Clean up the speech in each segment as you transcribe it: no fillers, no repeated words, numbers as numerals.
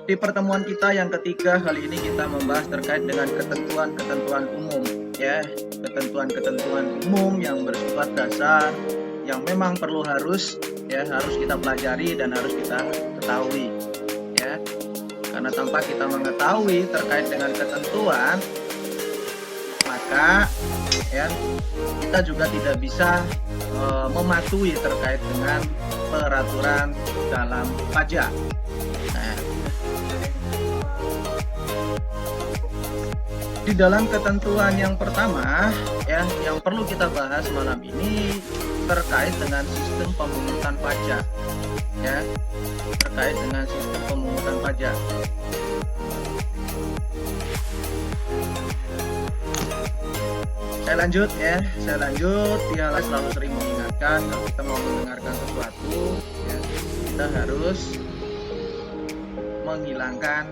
Di pertemuan kita yang ketiga kali ini kita membahas terkait dengan ketentuan-ketentuan umum, ya, ketentuan-ketentuan umum yang bersifat dasar, yang memang harus kita pelajari dan harus kita ketahui, ya. Karena tanpa kita mengetahui terkait dengan ketentuan, maka ya kita juga tidak bisa mematuhi terkait dengan peraturan dalam pajak. Nah, di dalam ketentuan yang pertama ya yang perlu kita bahas malam ini terkait dengan sistem pemungutan pajak, ya, terkait dengan sistem pemungutan pajak. Saya lanjut ya, selalu sering mengingatkan kalau kita mau mendengarkan sesuatu ya, kita harus menghilangkan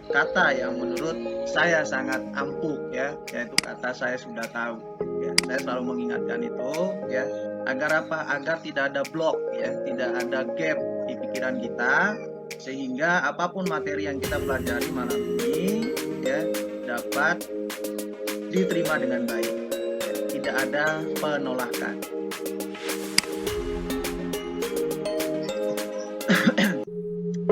kata yang menurut saya sangat ampuh, ya, yaitu kata saya sudah tahu, ya. Saya selalu mengingatkan itu, ya, agar apa? Agar tidak ada blok, ya, tidak ada gap di pikiran kita, sehingga apapun materi yang kita pelajari malam ini, ya, dapat diterima dengan baik, ya, tidak ada penolakan.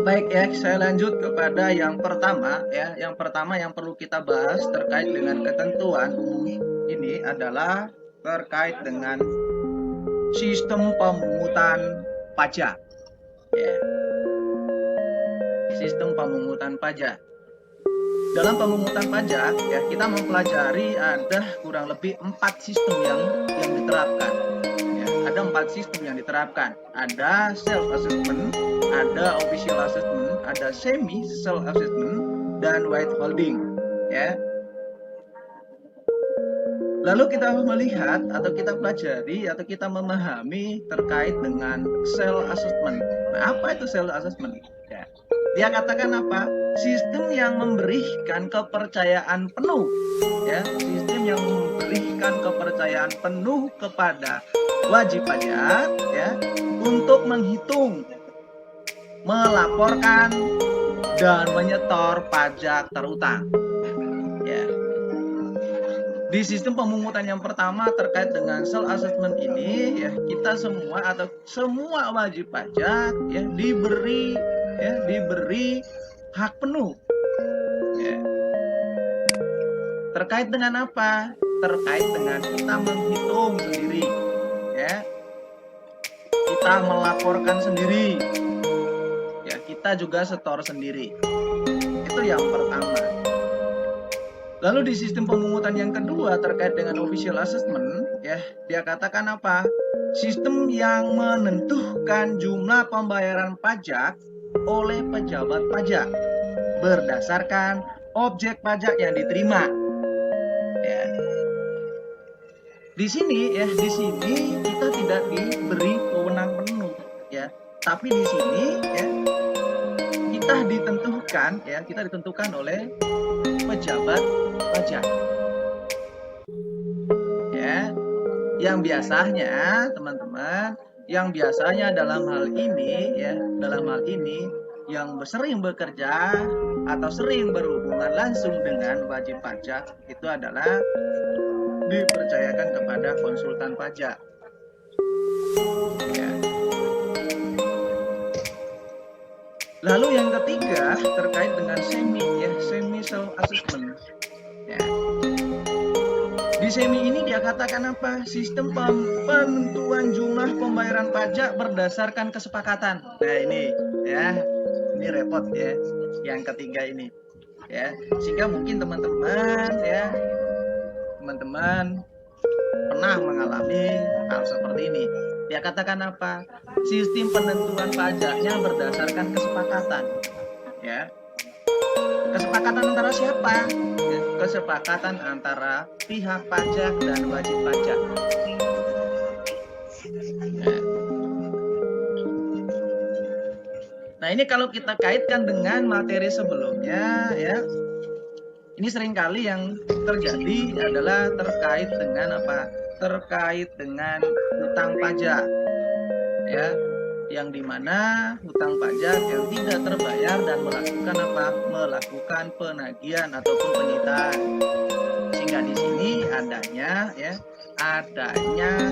Baik ya, saya lanjut kepada yang pertama ya. Yang pertama yang perlu kita bahas terkait dengan ketentuan umum ini adalah terkait dengan sistem pemungutan pajak. Ya. Sistem pemungutan pajak. Dalam pemungutan pajak ya, kita mempelajari ada kurang lebih 4 sistem yang diterapkan. Ya, ada 4 sistem yang diterapkan. Ada self assessment, ada official assessment, ada semi self assessment, dan withholding, ya. Lalu kita melihat atau kita pelajari atau kita memahami terkait dengan self assessment. Nah, apa itu self assessment? Ya. Dia katakan apa? Sistem yang memberikan kepercayaan penuh, ya, sistem yang memberikan kepercayaan penuh kepada wajib pajak, ya, untuk menghitung, melaporkan, dan menyetor pajak terutang. Ya. Di sistem pemungutan yang pertama terkait dengan self assessment ini, ya, kita semua atau semua wajib pajak ya diberi hak penuh. Ya. Terkait dengan apa? Terkait dengan kita menghitung sendiri, ya. Kita melaporkan sendiri. Ya, kita juga setor sendiri. Itu yang pertama. Lalu di sistem pemungutan yang kedua terkait dengan official assessment, ya, dia katakan apa? Sistem yang menentukan jumlah pembayaran pajak oleh pejabat pajak berdasarkan objek pajak yang diterima. Ya. Di sini kita tidak diberi wewenang penuh, ya. Tapi di sini ya kita ditentukan oleh pejabat pajak. Ya. Yang biasanya teman-teman, dalam hal ini yang sering bekerja atau sering berhubungan langsung dengan wajib pajak itu adalah dipercayakan kepada konsultan pajak. Ya. Lalu yang ketiga terkait dengan semi self assessment. Ya. Di semi ini dia katakan apa? Sistem penentuan jumlah pembayaran pajak berdasarkan kesepakatan. Nah ini ya, ini repot ya, yang ketiga ini ya, sehingga mungkin teman-teman pernah mengalami hal seperti ini. Dia katakan apa? Sistem penentuan pajaknya berdasarkan kesepakatan, ya. Kesepakatan antara siapa? Ya, kesepakatan antara pihak pajak dan wajib pajak. Ya. Nah, ini kalau kita kaitkan dengan materi sebelumnya, ya, ini seringkali yang terjadi adalah terkait dengan apa? Terkait dengan hutang pajak, ya. yang dimana hutang pajak yang tidak terbayar dan melakukan apa? Melakukan penagihan ataupun penyitaan. Sehingga di sini adanya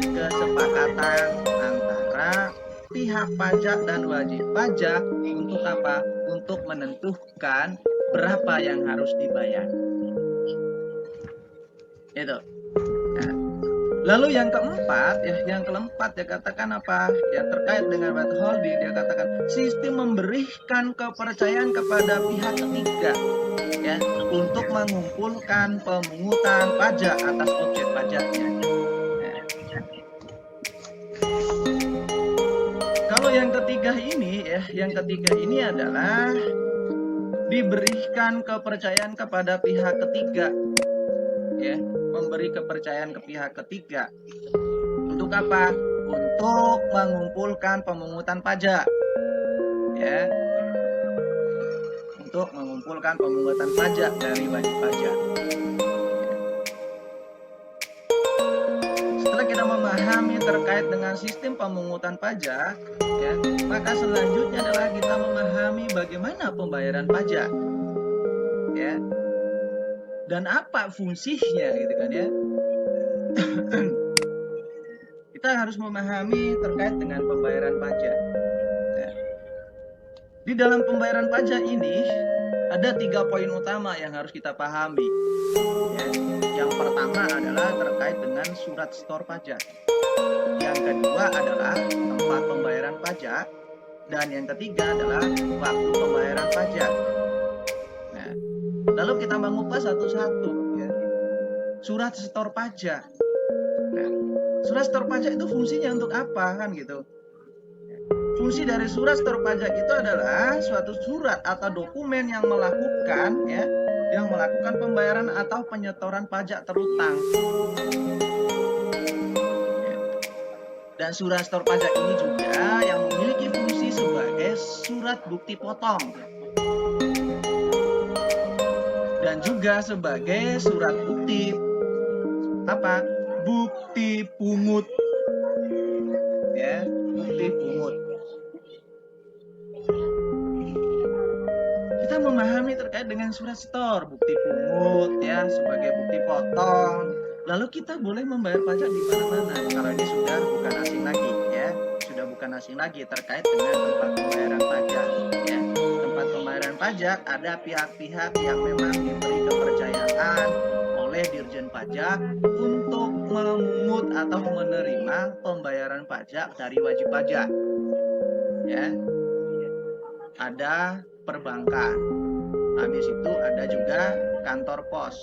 kesepakatan antara pihak pajak dan wajib pajak untuk apa? Untuk menentukan berapa yang harus dibayar. Itu. Nah, lalu yang keempat katakan apa? Ya terkait dengan withholding, dia katakan sistem memberikan kepercayaan kepada pihak ketiga ya untuk mengumpulkan pemungutan pajak atas objek pajaknya. Kalau yang ketiga ini adalah diberikan kepercayaan kepada pihak ketiga ya, memberi kepercayaan ke pihak ketiga untuk apa? Untuk mengumpulkan pemungutan pajak ya, untuk mengumpulkan pemungutan pajak dari wajib pajak. Setelah kita memahami terkait dengan sistem pemungutan pajak ya, maka selanjutnya adalah kita memahami bagaimana pembayaran pajak ya, dan apa fungsinya gitu kan ya. Kita harus memahami terkait dengan pembayaran pajak ya. Di dalam pembayaran pajak ini ada 3 poin utama yang harus kita pahami ya. Yang pertama adalah terkait dengan surat setor pajak, yang kedua adalah tempat pembayaran pajak, dan yang ketiga adalah waktu pembayaran pajak. Nah, lalu kita mengupas satu-satu ya. Surat setor pajak. Nah, surat setor pajak itu fungsinya untuk apa kan gitu? Fungsi dari surat setor pajak itu adalah suatu surat atau dokumen yang melakukan pembayaran atau penyetoran pajak terutang. Dan surat setor pajak ini juga yang memiliki fungsi sebagai surat bukti potong dan juga sebagai surat bukti apa? Bukti pungut ya, bukti pungut. Kita memahami terkait dengan surat setor, bukti pungut ya sebagai bukti potong. Lalu kita boleh membayar pajak di mana-mana. Kalau ini sudah bukan asing lagi ya, sudah bukan asing lagi terkait dengan tempat pembayaran pajak ya. Tempat pembayaran pajak ada pihak-pihak yang memang diberi kepercayaan oleh Dirjen Pajak untuk memungut atau menerima pembayaran pajak dari wajib pajak ya. Ada perbankan, habis itu ada juga kantor pos.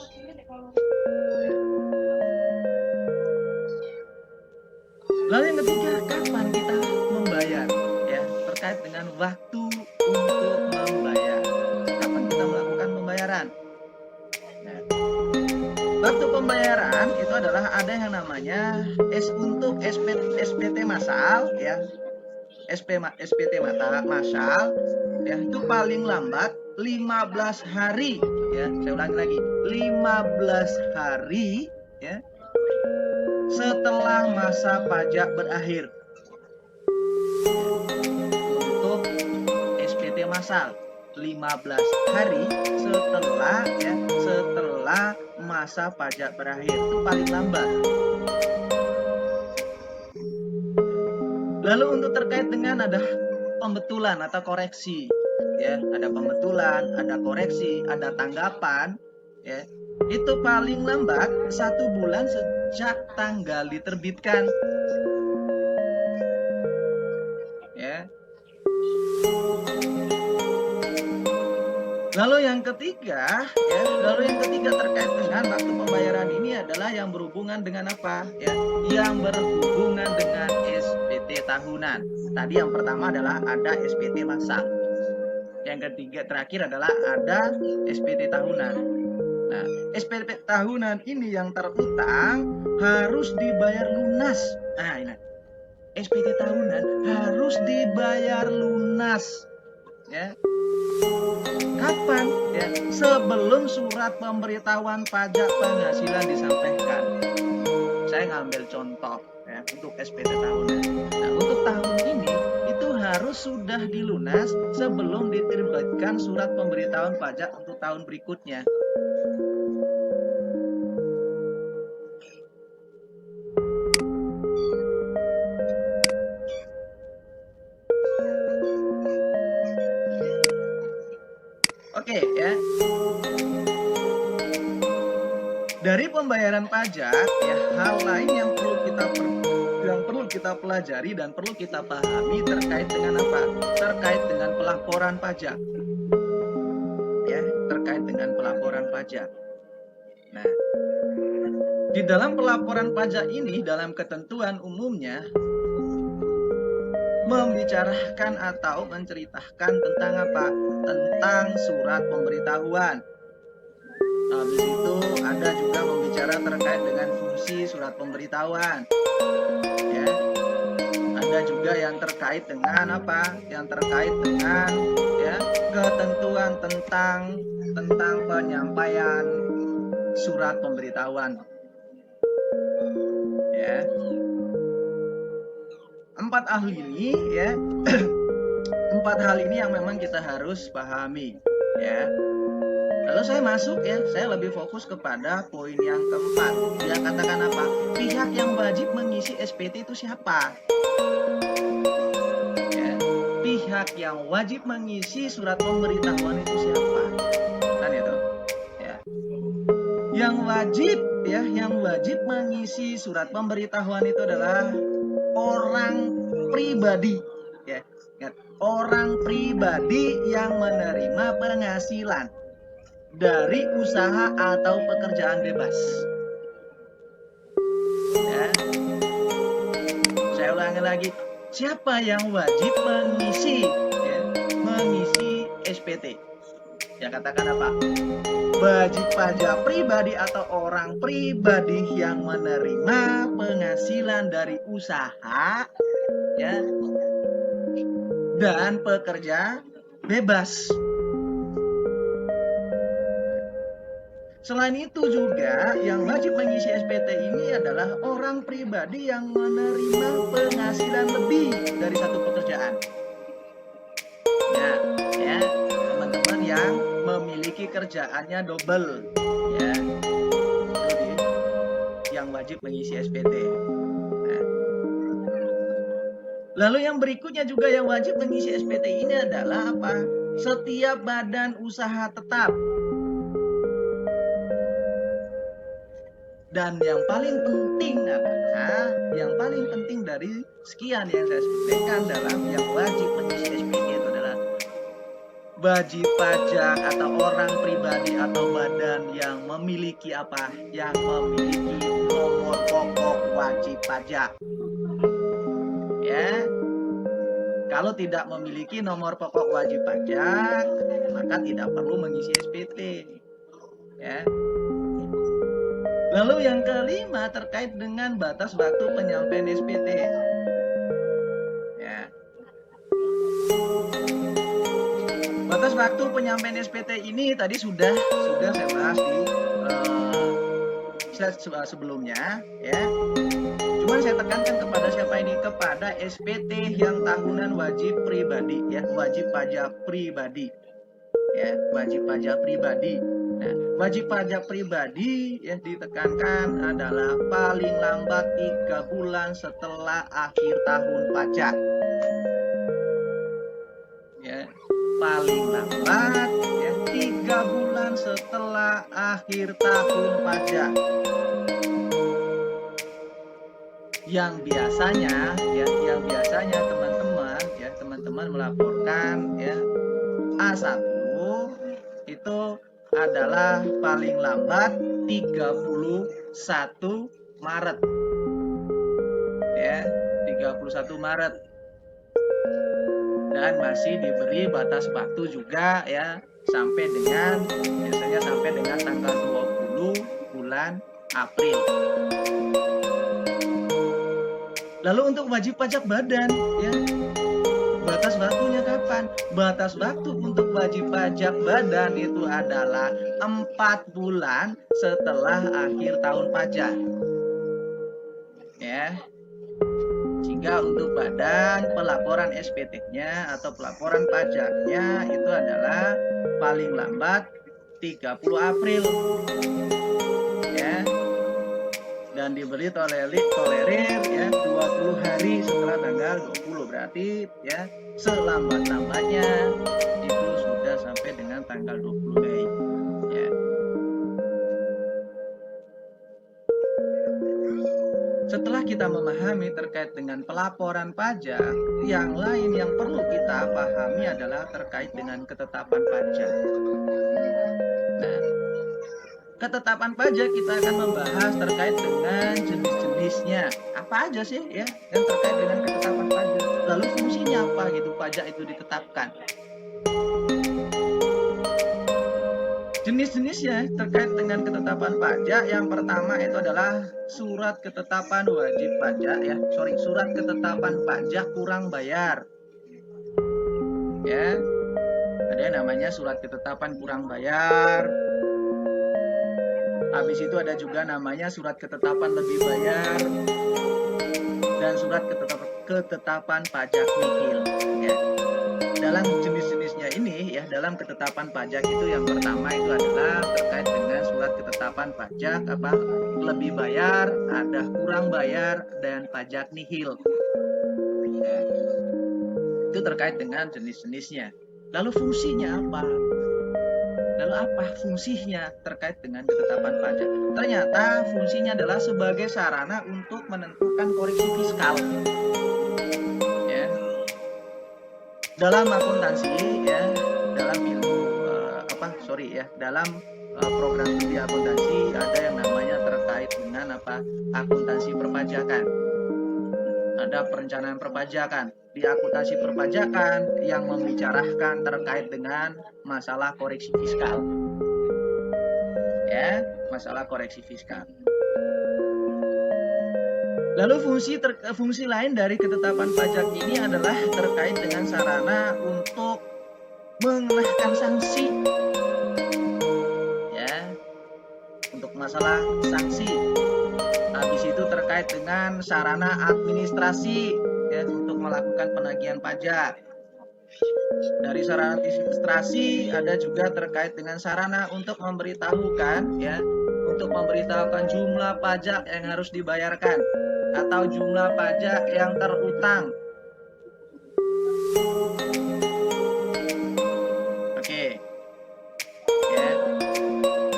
Lalu yang ketiga, kapan kita membayar ya, terkait dengan waktu untuk membayar. Kapan kita melakukan pembayaran? Nah, waktu pembayaran itu adalah ada yang namanya untuk SPT massal ya. SPT massal ya, itu paling lambat 15 hari ya. Saya ulangi lagi, 15 hari ya setelah masa pajak berakhir. Untuk SPT massal 15 hari setelah masa pajak berakhir, itu paling lambat. Lalu untuk terkait dengan ada pembetulan atau koreksi ya, ada pembetulan, ada koreksi, ada tanggapan ya, itu paling lambat 1 bulan sejak tanggal diterbitkan ya. Lalu yang ketiga terkait dengan waktu pembayaran ini adalah yang berhubungan dengan apa ya, yang berhubungan dengan SPT tahunan. Tadi yang pertama adalah ada SPT massal, yang ketiga terakhir adalah ada SPT tahunan. Nah, SPT tahunan ini yang terutang harus dibayar lunas. Nah, ini SPT tahunan harus dibayar lunas ya. Kapan ya? Sebelum surat pemberitahuan pajak penghasilan disampaikan. Saya ngambil contoh ya untuk SPT tahunan. Nah, untuk tahun ini itu itu harus sudah dilunas sebelum diterbitkan surat pemberitahuan pajak untuk tahun berikutnya. Oke ya. Dari pembayaran pajak ya, hal lain yang perlu kita pelajari dan perlu kita pahami terkait dengan apa? Terkait dengan pelaporan pajak. Ya, terkait dengan pelaporan pajak. Nah, di dalam pelaporan pajak ini dalam ketentuan umumnya membicarakan atau menceritakan tentang apa? Tentang surat pemberitahuan. Habis itu ada juga membicara terkait dengan fungsi surat pemberitahuan. Ya. Ada juga yang terkait dengan apa? Yang terkait dengan ya ketentuan tentang penyampaian surat pemberitahuan. Ya. 4 hal ini ya. 4 hal ini yang memang kita harus pahami ya. Lalu saya masuk ya, saya lebih fokus kepada poin yang keempat. Dia katakan apa? Pihak yang wajib mengisi SPT itu siapa? Ya, pihak yang wajib mengisi surat pemberitahuan itu siapa? Kan itu. Ya. Yang wajib mengisi surat pemberitahuan itu adalah orang pribadi. Ya, ingat, orang pribadi yang menerima penghasilan dari usaha atau pekerjaan bebas. Ya. Saya ulangi lagi, siapa yang wajib mengisi SPT? Ya, katakan apa? Wajib pajak pribadi atau orang pribadi yang menerima penghasilan dari usaha ya dan pekerja bebas. Selain itu juga yang wajib mengisi SPT ini adalah orang pribadi yang menerima penghasilan lebih dari satu pekerjaan. Ya, teman-teman yang memiliki kerjaannya double, ya, itu yang wajib mengisi SPT. Nah. Lalu yang berikutnya juga yang wajib mengisi SPT ini adalah apa? Setiap badan usaha tetap. Dan yang paling penting adalah, yang paling penting dari sekian yang saya sebutkan dalam yang wajib mengisi SPT itu adalah wajib pajak atau orang pribadi atau badan yang memiliki apa? Yang memiliki nomor pokok wajib pajak. Ya. Kalau tidak memiliki nomor pokok wajib pajak, maka tidak perlu mengisi SPT. Ya. Lalu yang kelima terkait dengan batas waktu penyampaian SPT. Ya. Batas waktu penyampaian SPT ini tadi sudah saya bahas di slide sebelumnya, ya. Cuman saya tekankan kepada siapa ini? Kepada SPT yang tahunan wajib pribadi, ya, wajib pajak pribadi, ya, wajib pajak pribadi. Nah, wajib pajak pribadi yang ditekankan adalah paling lambat 3 bulan setelah akhir tahun pajak. Ya, paling lambat ya 3 bulan setelah akhir tahun pajak. Yang biasanya teman-teman melaporkan ya A1 itu adalah paling lambat 31 Maret. Ya, 31 Maret. Dan masih diberi batas waktu juga ya biasanya sampai dengan tanggal 20 bulan April. Lalu untuk wajib pajak badan ya, batas waktunya kapan? Batas waktu untuk wajib pajak badan itu adalah 4 bulan setelah akhir tahun pajak. Ya. sehingga untuk badan pelaporan SPT-nya atau pelaporan pajaknya itu adalah paling lambat 30 April ya, dan diberi tolerir ya 20 hari setelah tanggal 20, berarti ya selambat-lambatnya itu sudah sampai dengan tanggal 20 Mei ya. Setelah kita memahami terkait dengan pelaporan pajak, yang lain yang perlu kita pahami adalah terkait dengan ketetapan pajak. Nah, ketetapan pajak kita akan membahas terkait dengan jenis-jenisnya. Apa aja sih ya yang terkait dengan ketetapan pajak? Lalu fungsinya apa gitu pajak itu ditetapkan? Jenis-jenisnya terkait dengan ketetapan pajak, yang pertama itu adalah surat ketetapan wajib pajak ya, surat ketetapan pajak kurang bayar. Ya, ada yang namanya surat ketetapan kurang bayar. Habis itu ada juga namanya surat ketetapan lebih bayar dan surat ketetapan pajak nihil. Ya. Dalam jenis-jenisnya ini ya, dalam ketetapan pajak itu yang pertama itu adalah terkait dengan surat ketetapan pajak apa lebih bayar, ada kurang bayar dan pajak nihil. Ya. Itu terkait dengan jenis-jenisnya. Lalu fungsinya apa? Lalu apa fungsinya terkait dengan ketetapan pajak? Ternyata fungsinya adalah sebagai sarana untuk menentukan koreksi fiskal. Dalam akuntansi ya, dalam ilmu dalam program studi akuntansi ada yang namanya terkait dengan akuntansi perpajakan. Ada perencanaan perpajakan. Di akuntansi perpajakan yang membicarakan terkait dengan masalah koreksi fiskal. Ya, masalah koreksi fiskal. Lalu fungsi lain dari ketetapan pajak ini adalah terkait dengan sarana untuk mengenahkan sanksi. Ya. Untuk masalah sanksi. Habis itu terkait dengan sarana administrasi ya, untuk melakukan penagihan pajak. Dari sarana administrasi ada juga terkait dengan sarana untuk memberitahukan ya, untuk memberitahukan jumlah pajak yang harus dibayarkan atau jumlah pajak yang terutang. Oke. Ya.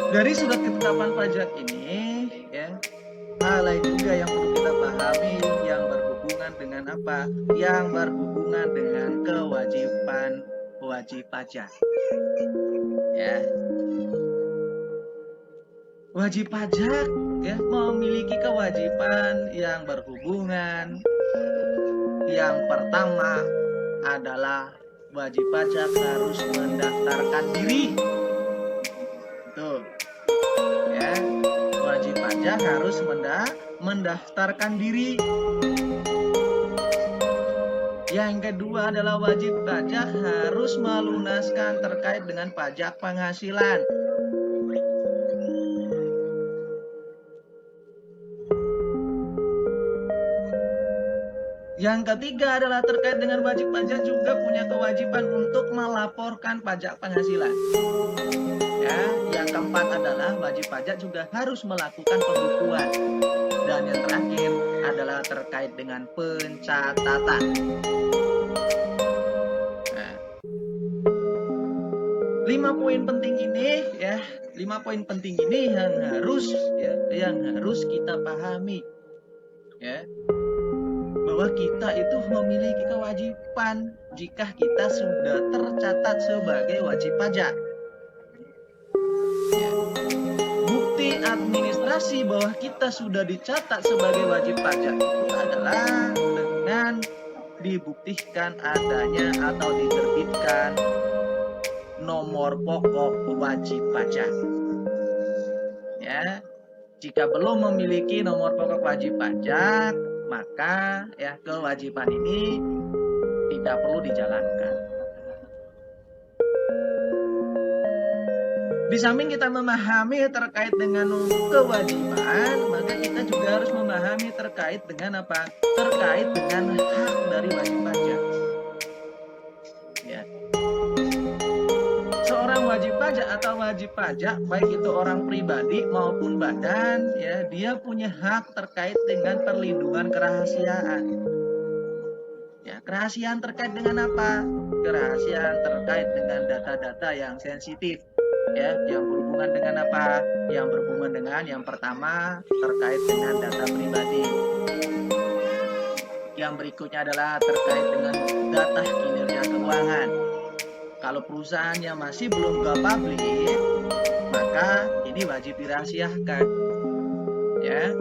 Dari surat ketetapan pajak ini ya, hal lain juga yang perlu kita pahami yang berhubungan dengan apa? Yang berhubungan dengan kewajiban wajib pajak. Ya. Wajib pajak ya memiliki kewajiban yang berhubungan. Yang pertama adalah wajib pajak harus mendaftarkan diri. Tuh. Ya, wajib pajak harus mendaftarkan diri. Yang kedua adalah wajib pajak harus melunaskan terkait dengan pajak penghasilan. Yang ketiga adalah terkait dengan wajib pajak juga punya kewajiban untuk melaporkan pajak penghasilan. Ya, yang keempat adalah wajib pajak juga harus melakukan pembukuan. Dan yang terakhir adalah terkait dengan pencatatan. Nah, 5 poin penting ini ya, 5 poin penting ini yang harus kita pahami. Ya. Bahwa kita itu memiliki kewajiban jika kita sudah tercatat sebagai wajib pajak. Ya. Bukti administrasi bahwa kita sudah dicatat sebagai wajib pajak itu adalah dengan dibuktikan adanya atau diterbitkan nomor pokok wajib pajak. Ya, jika belum memiliki nomor pokok wajib pajak, maka ya kewajiban ini tidak perlu dijalankan. Di samping kita memahami terkait dengan kewajiban, maka kita juga harus memahami terkait dengan apa? Terkait dengan hak dari wajib pajak. Ya. Seorang wajib pajak atau wajib pajak, baik itu orang pribadi maupun badan, ya, dia punya hak terkait dengan perlindungan kerahasiaan. Ya, kerahasiaan terkait dengan apa? Kerahasiaan terkait dengan data-data yang sensitif. Ya, yang berhubungan dengan apa? Yang berhubungan dengan yang pertama terkait dengan data pribadi. Yang berikutnya adalah terkait dengan data kinerja keuangan. Kalau perusahaannya masih belum go public, maka ini wajib dirahasiakan. Ya.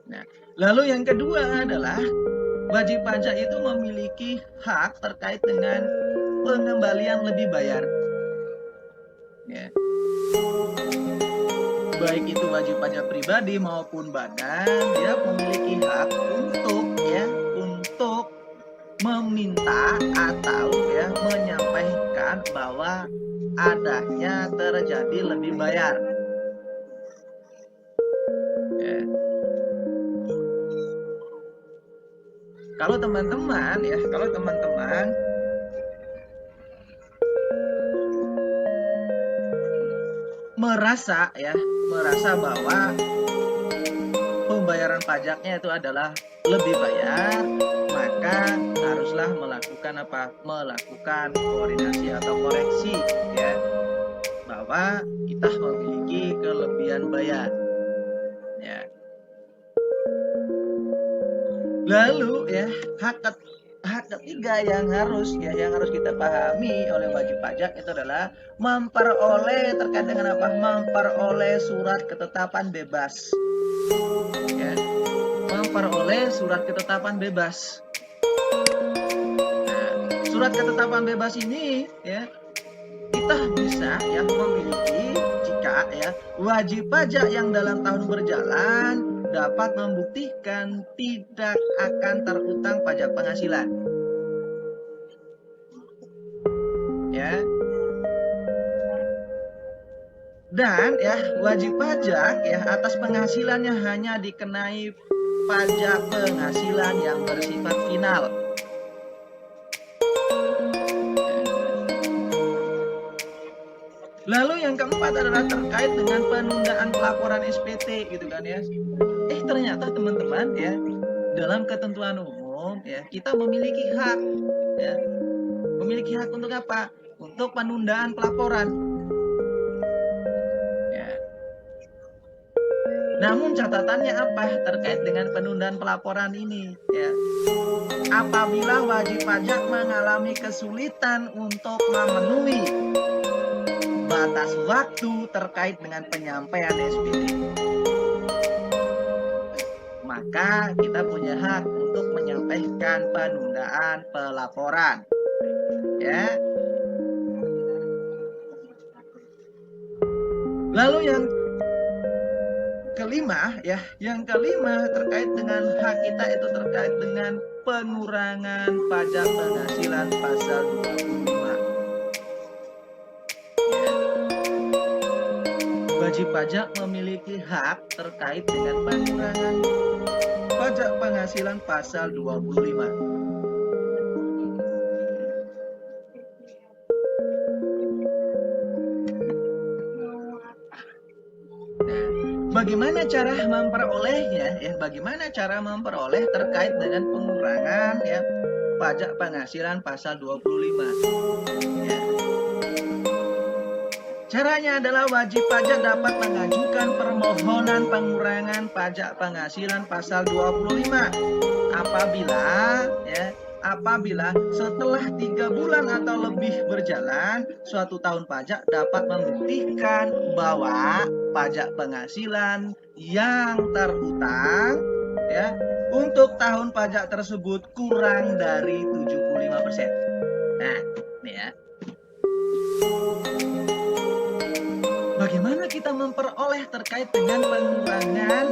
Nah, lalu yang kedua adalah wajib pajak itu memiliki hak terkait dengan pengembalian lebih bayar. Ya. Baik itu wajib pajak pribadi maupun badan, dia memiliki hak untuk meminta atau menyampaikan bahwa adanya terjadi lebih bayar. Ya. Kalau teman-teman merasa bahwa pembayaran pajaknya itu adalah lebih bayar, maka haruslah melakukan koordinasi atau koreksi, ya, bahwa kita memiliki kelebihan bayar. Ya. Lalu ya, hak ketiga yang harus kita pahami oleh wajib pajak itu adalah memperoleh terkait dengan apa? Memperoleh surat ketetapan bebas. Ya. Memperoleh surat ketetapan bebas. Nah, surat ketetapan bebas ini ya kita bisa memiliki jika wajib pajak yang dalam tahun berjalan dapat membuktikan tidak akan terutang pajak penghasilan. Ya. Dan wajib pajak atas penghasilannya hanya dikenai pajak penghasilan yang bersifat final. Lalu yang keempat adalah terkait dengan penundaan pelaporan SPT gitu kan ya. Ternyata teman-teman dalam ketentuan umum kita memiliki hak Memiliki hak untuk apa? Untuk penundaan pelaporan. Ya. Namun catatannya apa terkait dengan penundaan pelaporan ini? Ya. Apabila wajib pajak mengalami kesulitan untuk memenuhi batas waktu terkait dengan penyampaian SPT, maka kita punya hak untuk menyampaikan penundaan pelaporan. Ya. Lalu yang kelima terkait dengan hak kita itu terkait dengan pengurangan pajak penghasilan pasal 25. Ya. Wajib pajak memiliki hak terkait dengan pengurangan pajak penghasilan pasal 25. Bagaimana cara memperolehnya? Bagaimana cara memperoleh terkait dengan pengurangan pajak penghasilan pasal 25? Ya. Caranya adalah wajib pajak dapat mengajukan permohonan pengurangan pajak penghasilan pasal 25 apabila setelah 3 bulan atau lebih berjalan suatu tahun pajak dapat membuktikan bahwa pajak penghasilan yang terutang untuk tahun pajak tersebut kurang dari 75%. Nah, ini ya. Bagaimana kita memperoleh terkait dengan pengurangan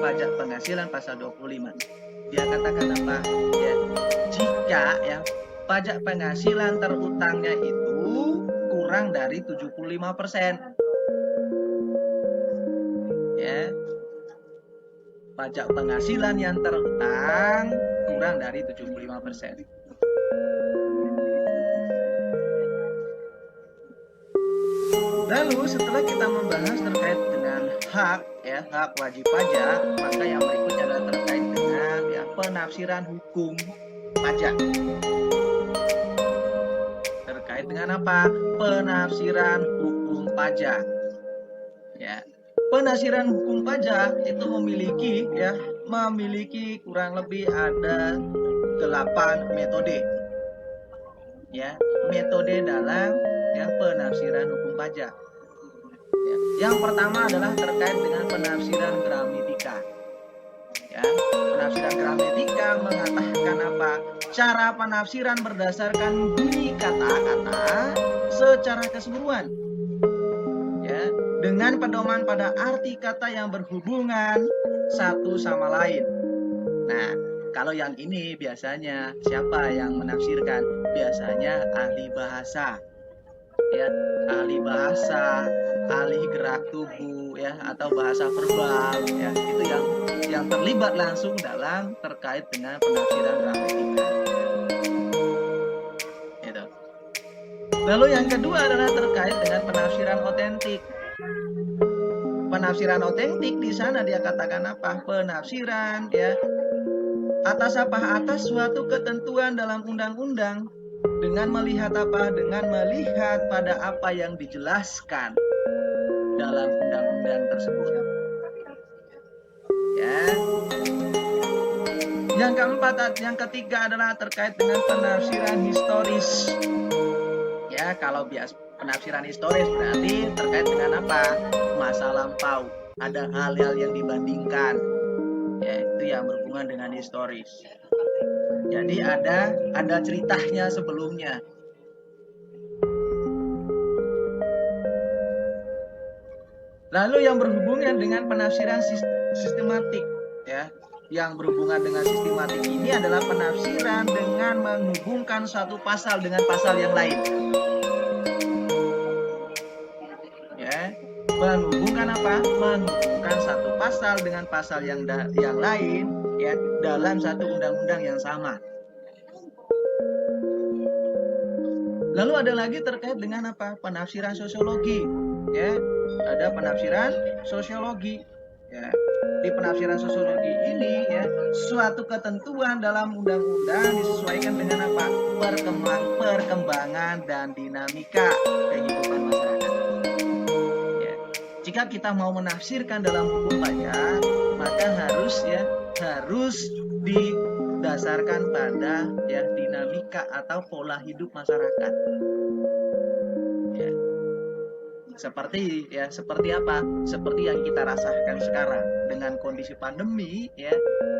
pajak penghasilan pasal 25? Dia katakan apa? Jika pajak penghasilan terutangnya itu kurang dari 75%. Ya. Pajak penghasilan yang terhutang kurang dari 75%. Lalu setelah kita membahas terkait dengan hak, ya, hak wajib pajak, maka yang berikutnya adalah terkait dengan ya, penafsiran hukum pajak. Terkait dengan apa? Penafsiran hukum pajak. Ya. Penafsiran hukum pajak itu memiliki kurang lebih ada 8 metode. Ya, metode dalam penafsiran hukum pajak. Ya. Yang pertama adalah terkait dengan penafsiran gramatika. Ya, penafsiran gramatika mengatakan apa? Cara penafsiran berdasarkan bunyi kata-kata secara keseluruhan. Ya, dengan pedoman pada arti kata yang berhubungan satu sama lain. Nah, kalau yang ini biasanya siapa yang menafsirkan? Biasanya ahli bahasa. Ya, ahli bahasa, ahli gerak tubuh ya atau bahasa verbal ya. Itu yang terlibat langsung dalam terkait dengan penafsiran gramatika. Gitu. Lalu yang kedua adalah terkait dengan penafsiran otentik. Penafsiran otentik di sana dia katakan apa? Penafsiran ya atas suatu ketentuan dalam undang-undang dengan melihat apa? Dengan melihat pada apa yang dijelaskan dalam undang-undang tersebut. Ya. Yang ketiga adalah terkait dengan penafsiran historis. Ya, kalau biasa penafsiran historis berarti terkait dengan apa? Masa lampau. Ada hal-hal yang dibandingkan. Ya, itu yang berhubungan dengan historis. Jadi ada ceritanya sebelumnya. Lalu yang berhubungan dengan penafsiran sistematik, ya. Yang berhubungan dengan sistematik ini adalah penafsiran dengan menghubungkan satu pasal dengan pasal yang lain. Ya, menghubungkan apa? Menghubungkan satu pasal dengan pasal yang lain, ya, dalam satu undang-undang yang sama. Lalu ada lagi terkait dengan apa? Penafsiran sosiologi, ya. Ada penafsiran sosiologi, ya. Di penafsiran sosiologi ini ya, suatu ketentuan dalam undang-undang disesuaikan dengan apa? Perkembangan dan dinamika kehidupan masyarakat. Ya. Jika kita mau menafsirkan dalam hukum pajak, maka harus didasarkan pada ya dinamika atau pola hidup masyarakat. Ya. Seperti apa? Seperti yang kita rasakan sekarang dengan kondisi pandemi ya,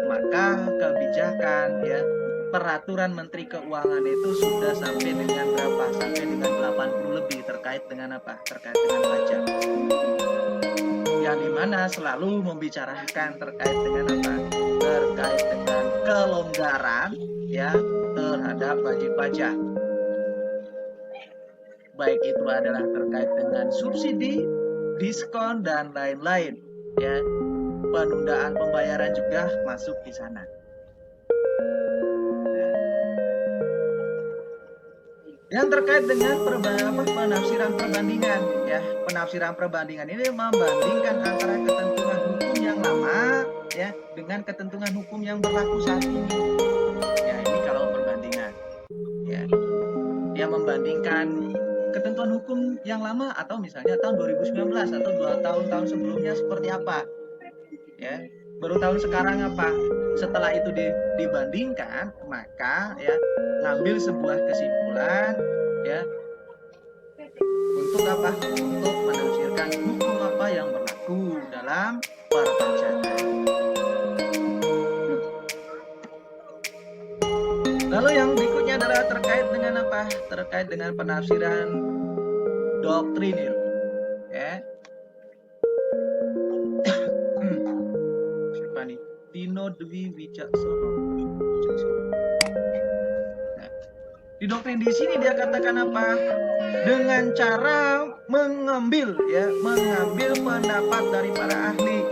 maka kebijakan ya peraturan Menteri Keuangan itu sudah sampai dengan berapa? Sampai dengan 80 lebih terkait dengan apa? Terkait dengan pajak. Yang dimana selalu membicarakan terkait dengan apa? Terkait dengan kelonggaran ya terhadap wajib pajak. Baik itu adalah terkait dengan subsidi, diskon dan lain-lain, ya. Penundaan pembayaran juga masuk di sana. Yang terkait dengan penafsiran perbandingan, ya. Penafsiran perbandingan ini membandingkan antara ketentuan hukum yang lama, ya, dengan ketentuan hukum yang berlaku saat ini. Ya, ini kalau perbandingan, ya. Dia membandingkan ketentuan hukum yang lama atau misalnya tahun 2019 atau 2 tahun sebelumnya seperti apa, ya. Baru tahun sekarang apa? Setelah itu dibandingkan, maka ya ngambil sebuah kesimpulan, ya, untuk apa? Untuk menafsirkan hukum apa yang berlaku dalam perpajakan. Lalu yang berikutnya adalah terkait dengan apa? Terkait dengan penafsiran doktrinir, ya. Siapa nih? Dino Dwi Wicaksono. Nah, di doktrin di sini dia katakan apa? Dengan cara mengambil pendapat dari para ahli,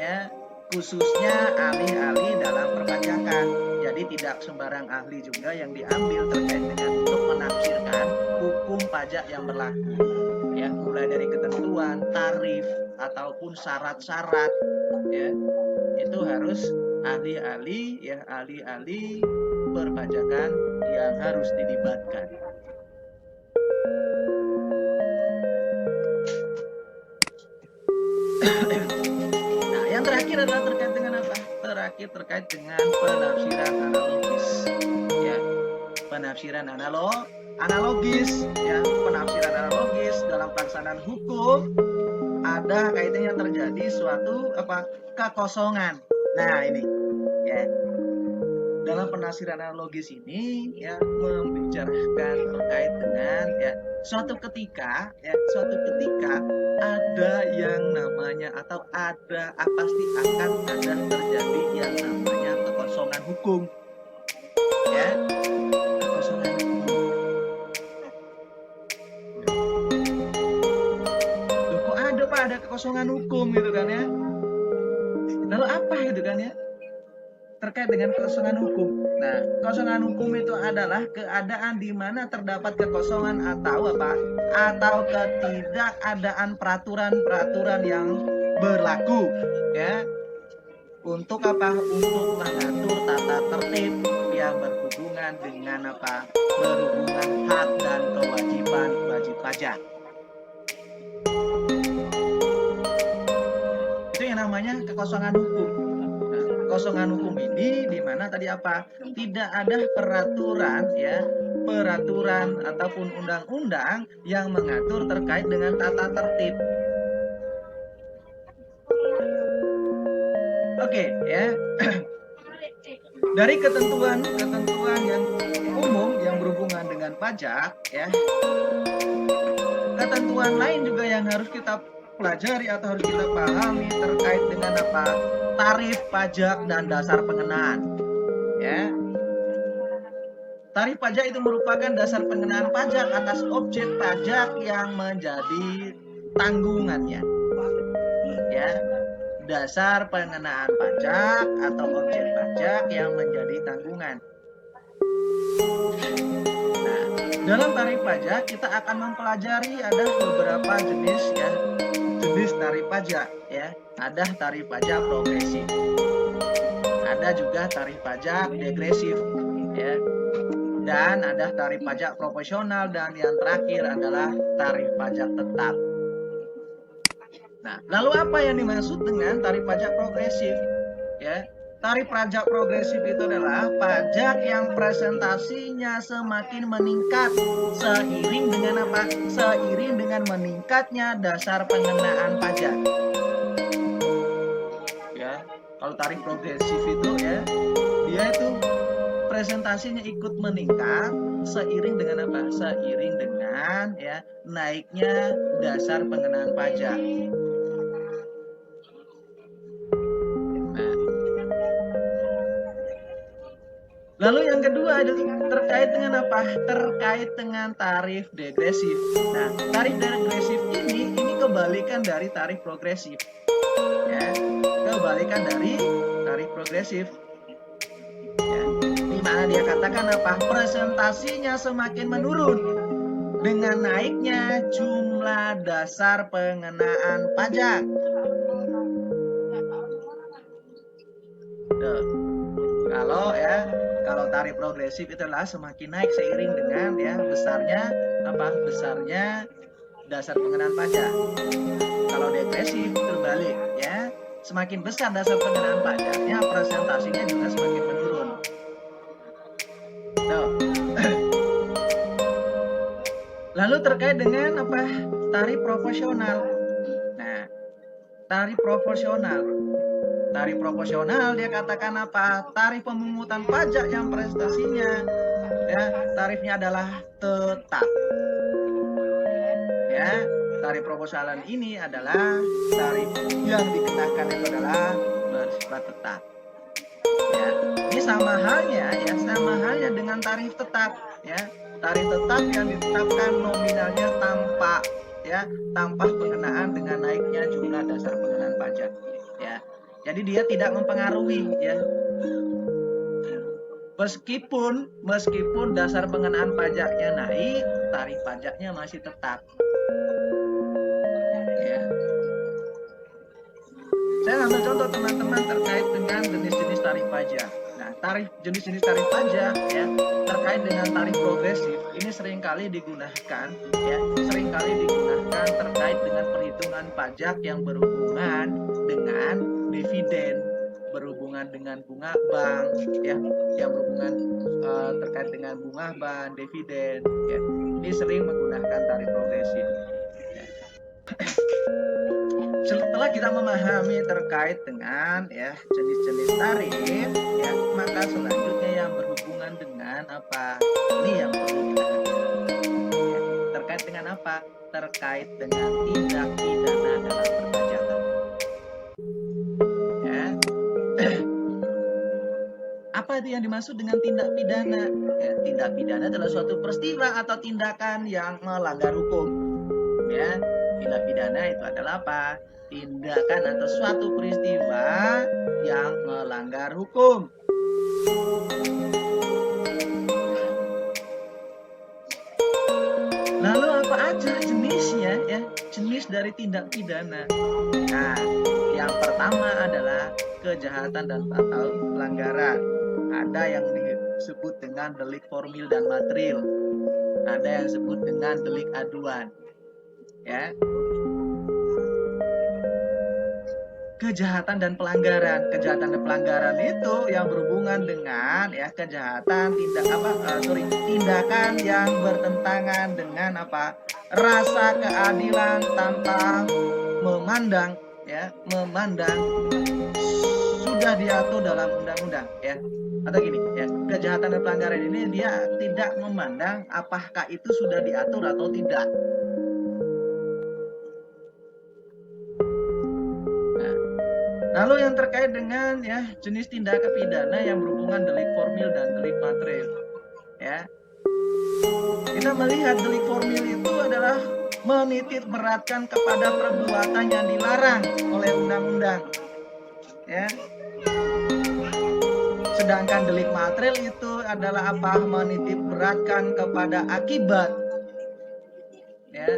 ya, khususnya ahli-ahli dalam perpajakan. Jadi tidak sembarang ahli juga yang diambil terkait dengan untuk menafsirkan hukum pajak yang berlaku, ya, mulai dari ketentuan, tarif ataupun syarat-syarat, ya, itu harus ahli-ahli, ya, ahli-ahli perpajakan yang harus dilibatkan. Nah, yang terakhir adalah terkait dengan apa? Terkait dengan penafsiran analogis, ya, penafsiran analogis, ya, penafsiran analogis dalam pelaksanaan hukum ada kaitannya terjadi suatu kekosongan. Nah, ini, ya, dalam penafsiran analogis ini, ya, membicarakan terkait dengan, ya, suatu ketika ada yang namanya atau pasti akan ada terjadi yang namanya kekosongan hukum, ya, kekosongan hukum. Loh, kok ada kekosongan hukum gitu kan, ya? Lalu apa gitu kan, ya? Terkait dengan kekosongan hukum. Nah, kekosongan hukum itu adalah keadaan di mana terdapat kekosongan atau ketidakadaan peraturan-peraturan yang berlaku, ya, untuk untuk mengatur tata tertib yang berhubungan dengan berhubungan hak dan kewajiban wajib pajak. Itu yang namanya kekosongan hukum. Kekosongan hukum ini di mana tadi tidak ada peraturan ataupun undang-undang yang mengatur terkait dengan tata tertib. Oke, ya. Dari ketentuan yang umum yang berhubungan dengan pajak, ya, ketentuan lain juga yang harus kita pelajari atau harus kita pahami terkait dengan tarif pajak dan dasar pengenaan, ya. Tarif pajak itu merupakan dasar pengenaan pajak atas objek pajak yang menjadi tanggungannya, ya. Dasar pengenaan pajak atau objek pajak yang menjadi tanggungan. Nah, dalam tarif pajak kita akan mempelajari ada beberapa jenis tarif pajak, ya. Ada tarif pajak progresif, ada juga tarif pajak degresif, ya, dan ada tarif pajak proporsional, dan yang terakhir adalah tarif pajak tetap. Nah, lalu apa yang dimaksud dengan tarif pajak progresif? Ya, tarif pajak progresif itu adalah pajak yang presentasinya semakin meningkat seiring dengan Seiring dengan meningkatnya dasar pengenaan pajak. Ya, kalau tarif progresif itu, ya, dia itu presentasinya ikut meningkat seiring dengan Seiring dengan, ya, naiknya dasar pengenaan pajak. Lalu yang kedua terkait dengan Terkait dengan tarif degresif. Nah, tarif degresif ini kebalikan dari tarif progresif. Ya, kebalikan dari tarif progresif. Ya, di mana dia katakan presentasinya semakin menurun dengan naiknya jumlah dasar pengenaan pajak. Kalau tarif progresif itu adalah semakin naik seiring dengan, ya, besarnya dasar pengenaan pajak. Kalau degresif terbalik, ya, semakin besar dasar pengenaan pajaknya, presentasinya juga semakin menurun. Lalu terkait dengan tarif proporsional. Nah, tarif proporsional dia katakan tarif pemungutan pajak yang prestasinya, ya, tarifnya adalah tetap. Ya, tarif proporsional ini adalah tarif yang dikenakan itu adalah bersifat tetap. Ya, ini sama halnya dengan tarif tetap. ya, tarif tetap yang ditetapkan nominalnya tanpa pengenaan dengan naiknya jumlah dasar pengenaan pajak, ya. Jadi dia tidak mempengaruhi, ya. Meskipun dasar pengenaan pajaknya naik, tarif pajaknya masih tetap. Ya. Saya ambil contoh teman-teman terkait dengan jenis-jenis tarif pajak. Nah, jenis-jenis tarif pajak, ya, terkait dengan tarif progresif ini seringkali digunakan terkait dengan perhitungan pajak yang berhubungan dengan dividen, berhubungan dengan bunga bank, ya, yang berhubungan terkait dengan bunga bank, dividen, ya. Ini sering menggunakan tarif progresif. Ya. Setelah kita memahami terkait dengan, ya, jenis-jenis tarif, ya, maka selanjutnya yang berhubungan dengan apa? Ini yang perlu kita hati-hati. Ya, terkait dengan apa? Terkait dengan tindak pidana dalam perpajakan. Ya. Apa itu yang dimaksud dengan tindak pidana? Ya, tindak pidana adalah suatu peristiwa atau tindakan yang melanggar hukum. Ya, tindak pidana itu adalah apa? Tindakan atau suatu peristiwa yang melanggar hukum. Lalu apa aja jenisnya, ya? Jenis dari tindak pidana. Nah, yang pertama adalah kejahatan dan atau pelanggaran. Ada yang disebut dengan delik formil dan material. Ada yang disebut dengan delik aduan. Ya. Kejahatan dan pelanggaran itu yang berhubungan dengan, ya, tindakan yang bertentangan dengan apa? Rasa keadilan tanpa memandang sudah diatur dalam undang-undang, ya. Atau gini, ya, kejahatan dan pelanggaran ini dia tidak memandang apakah itu sudah diatur atau tidak. Lalu yang terkait dengan, ya, jenis tindakan pidana yang berhubungan delik formil dan delik material, ya. Kita melihat delik formil itu adalah menitik beratkan kepada perbuatan yang dilarang oleh undang-undang, ya. Sedangkan delik material itu adalah apa? Menitik beratkan kepada akibat, ya,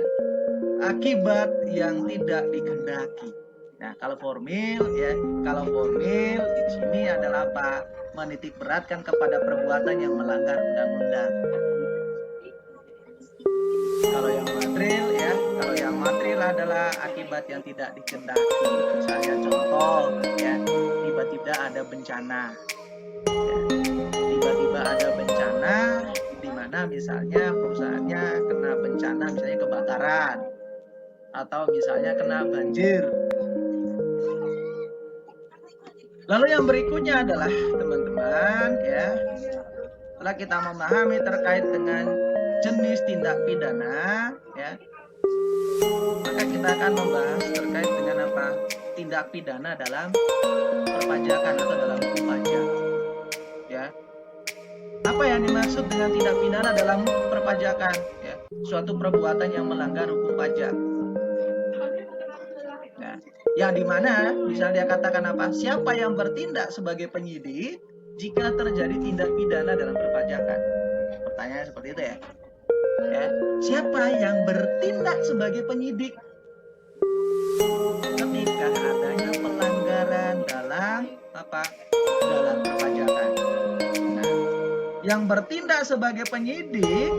akibat yang tidak dikehendaki. Nah, kalau formil di sini adalah apa? Menitik beratkan kepada perbuatan yang melanggar undang-undang. Kalau yang material adalah akibat yang tidak dikehendaki. Misalnya contoh, ya, tiba-tiba ada bencana. Ya, tiba-tiba ada bencana di mana misalnya perusahaannya kena bencana, misalnya kebakaran atau misalnya kena banjir. Lalu yang berikutnya adalah teman-teman, ya, setelah kita memahami terkait dengan jenis tindak pidana, ya, maka kita akan membahas terkait dengan apa? Tindak pidana dalam perpajakan atau dalam hukum pajak, ya. Apa yang dimaksud dengan tindak pidana dalam perpajakan? Ya, suatu perbuatan yang melanggar hukum pajak. Nah, yang dimana bisa dia katakan apa? Siapa yang bertindak sebagai penyidik jika terjadi tindak pidana dalam perpajakan? Pertanyaan seperti itu, ya. Ya, siapa yang bertindak sebagai penyidik ketika adanya pelanggaran dalam apa? Dalam perpajakan. Nah, yang bertindak sebagai penyidik,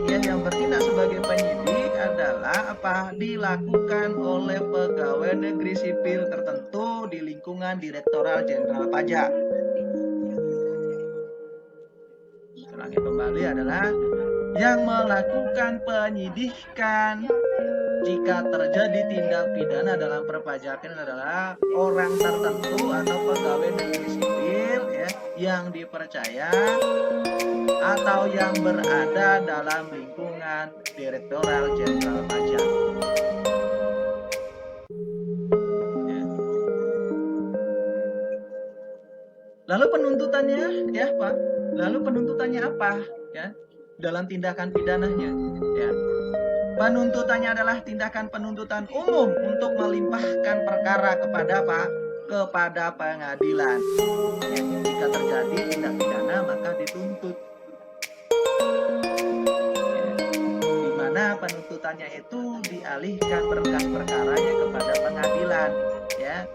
adalah apa? Dilakukan oleh pegawai negeri sipil tertentu di lingkungan Direktorat Jenderal Pajak. Ulangi kembali, adalah yang melakukan penyidikan jika terjadi tindak pidana dalam perpajakan adalah orang tertentu atau pegawai negeri sipil, ya, yang dipercaya atau yang berada dalam lingkungan Direktorat Jenderal Pajak. Ya. Lalu penuntutannya, ya, Pak. Lalu penuntutannya apa? Ya. dalam tindakan pidananya. Ya. Penuntutannya adalah tindakan penuntutan umum untuk melimpahkan perkara kepada apa? Kepada pengadilan. Ya, jika terjadi tindak pidana maka dituntut. Ya, di mana penuntutannya itu dialihkan berkas perkaranya kepada pengadilan. Ya.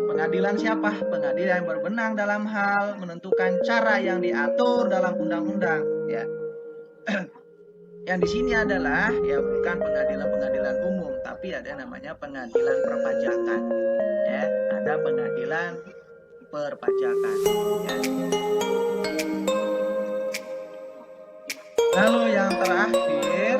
Pengadilan siapa? Pengadilan yang berwenang dalam hal menentukan cara yang diatur dalam undang-undang. Ya. Yang di sini adalah ya bukan pengadilan-pengadilan umum, tapi ada namanya pengadilan perpajakan. Ya, ada pengadilan perpajakan. Ya. Lalu yang terakhir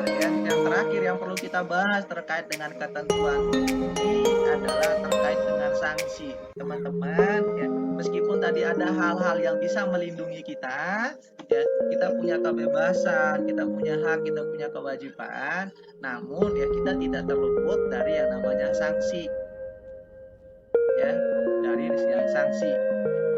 yang perlu kita bahas terkait dengan ketentuan ini adalah terkait dengan sanksi, teman-teman. Ya, meskipun tadi ada hal-hal yang bisa melindungi kita, ya, kita punya kebebasan, kita punya hak, kita punya kewajiban, namun ya kita tidak terluput dari yang namanya sanksi. Ya, dari yang sanksi.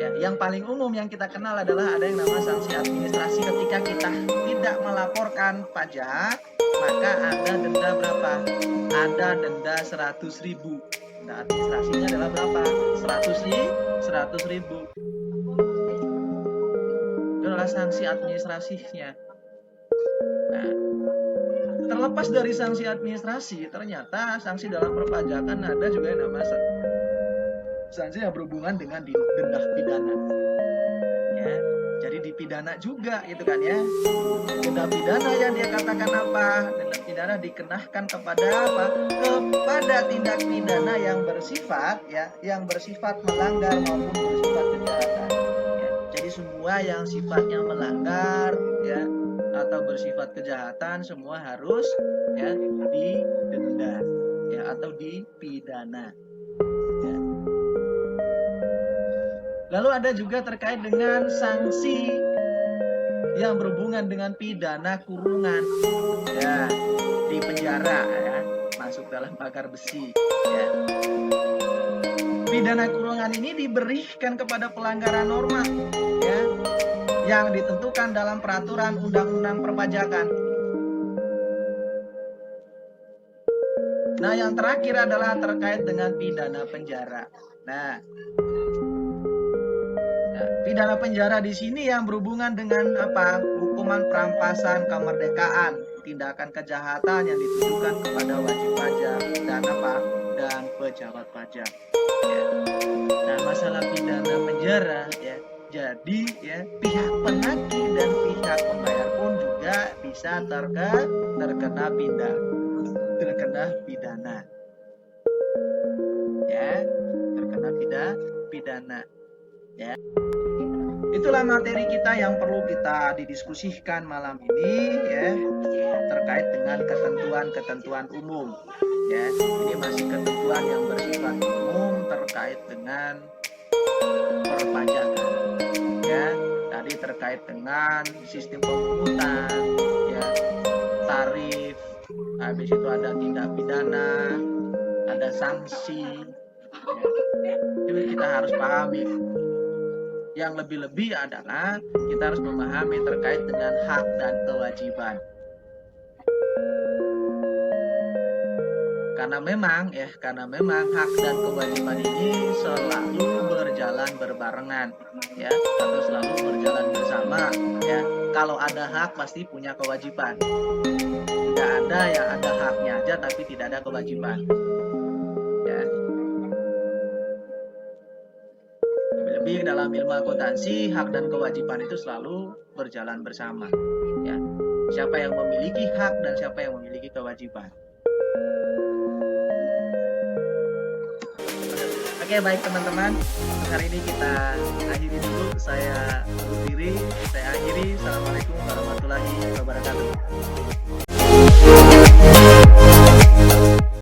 Ya, yang paling umum yang kita kenal adalah ada yang namanya sanksi administrasi. Ketika kita tidak melaporkan pajak, maka ada denda berapa? Ada denda 100.000. Nah, administrasinya adalah berapa? 100.000. Itu adalah sanksi administrasinya. Nah, terlepas dari sanksi administrasi, ternyata sanksi dalam perpajakan ada juga yang namanya sanksi yang berhubungan dengan denda pidana. Ya, jadi dipidana juga gitu kan ya. Denda pidana yang dia katakan apa? Denda pidana dikenakan kepada apa? Kepada tindak pidana yang bersifat melanggar maupun bersifat kejahatan. Ya, jadi semua yang sifatnya melanggar ya atau bersifat kejahatan semua harus ya didenda ya atau dipidana. Ya. Lalu ada juga terkait dengan sanksi yang berhubungan dengan pidana kurungan, ya di penjara, ya masuk dalam pagar besi. Ya. Pidana kurungan ini diberikan kepada pelanggaran norma, ya, yang ditentukan dalam peraturan undang-undang perpajakan. Nah, yang terakhir adalah terkait dengan pidana penjara. Nah, pidana penjara di sini yang berhubungan dengan apa? Hukuman perampasan kemerdekaan, tindakan kejahatan yang ditujukan kepada wajib pajak dan apa? Dan pejabat pajak. Ya. Nah, masalah pidana penjara ya. Jadi ya pihak penagih dan pihak pembayar pun juga bisa terkena pidana. Ya, terkena pidana. Ya. Itulah materi kita yang perlu kita didiskusikan malam ini ya terkait dengan ketentuan-ketentuan umum. Ya, ini masih ketentuan yang bersifat umum terkait dengan perpajakan. Ya, tadi terkait dengan sistem pemungutan, ya, tarif, habis itu ada tindak pidana, ada sanksi. Ya, itu kita harus pahami. Yang lebih-lebih adalah kita harus memahami terkait dengan hak dan kewajiban. Karena memang hak dan kewajiban ini selalu berjalan berbarengan, ya, atau selalu berjalan bersama, ya. Kalau ada hak pasti punya kewajiban. Tidak ada yang ada haknya aja tapi tidak ada kewajiban. Ya. Lebih dalam ilmu akuntansi, hak dan kewajiban itu selalu berjalan bersama. Ya. Siapa yang memiliki hak dan siapa yang memiliki kewajiban. Oke, baik teman-teman. Hari ini kita akhiri dulu. Saya akhiri. Assalamualaikum warahmatullahi wabarakatuh.